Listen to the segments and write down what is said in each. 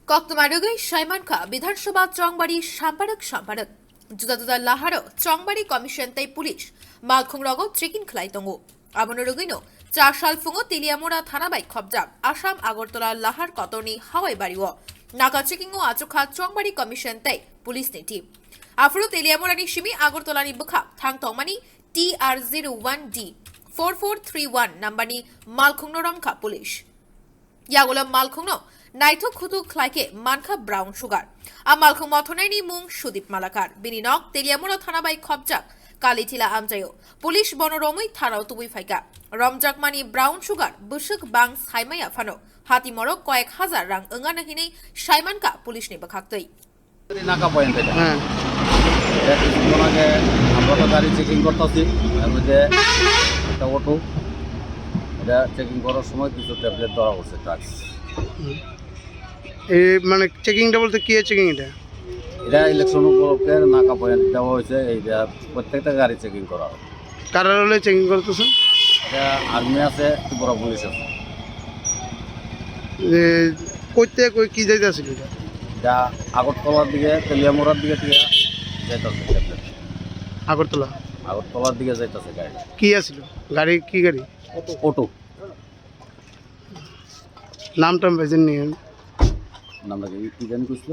কক্তমারুগৈ সাইমানখা বিধানসভা চংবাড়ি সম্পাদক जुदा लाहारो चंगबाड़ी कमिशन तै पुलिस मालखुंगो ट्रेकिंग खलाई दंगो आबनरुगैनो 4 साल फुंगो तेलियामुरा थाना बाई खबजाब आसाम आगरतला लाहार कतरनी हावाई बाड़ीओ नाका चेकिंगो आचुखा चंगबाड़ी कमिशन तै पुलिस नि टीम आफरो तेलियामुरानि सिमी आगरतलानि बखा थांगतंमानि TR01 4431 नम्बरनि मालखुंगनो रंखा पुलिस यागोला मालखुंगनो नाइथो खुतु खलाइके मानखा ब्राउन सुगार आ मालखुंग मथनायनि मुं सुदीप मालाकार बिनिनक तेलियामुरा थाना बाई खबजाक कालिथिला आमजायो पुलिस बनरमै थाराव तुबुई फाइका रमजाक मानि ब्राउन सुगार बुसुक बां साइमाया फानो हाति मरो कयेक हाजार रां ओंगाना हिनै साइमानका पुलिसनि बखाक्तै नाका पॉइंट है আমরা তো গাড়ি চেকিং করতেছি এর মধ্যে একটা অটো এটা চেকিং করার সময় কিছু ট্যাবলেট ধরা পড়ছে ড্রাগস এই মানে চেকিংটা বলতে কি চেকিং এটা ইলেকশন উপলক্ষে নাকা পয়েন্ট দেওয়া হয়েছে এইটা প্রত্যেকটা গাড়ি চেকিং করা হয় কারা হলে চেকিং করতেছেন এটা আর্মি আছে ত্রিপুরা পুলিশ আছে কইতে কই কি যাইতাছে এটা আগরতলার দিকে তেলিয়ামুরার দিকে যাইতেছে ট্যাবলেট আগরতলার দিকে যাইতেছে গাড়ি কি আছিল গাড়ি কি গাড়ি অটো নামটা বেজেন নি নামটা কি জানি কইছিল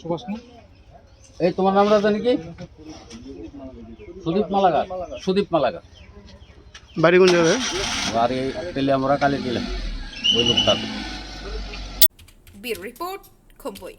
সুভাষ না এই তোমার নামটা জানি কি সুদীপ মালাগার বাড়ি কোন জায়গায় বাড়ি তেলিয়ামুরা কালী দিলে ওই লোকটা ব্যুরো রিপোর্ট খুম্পুই।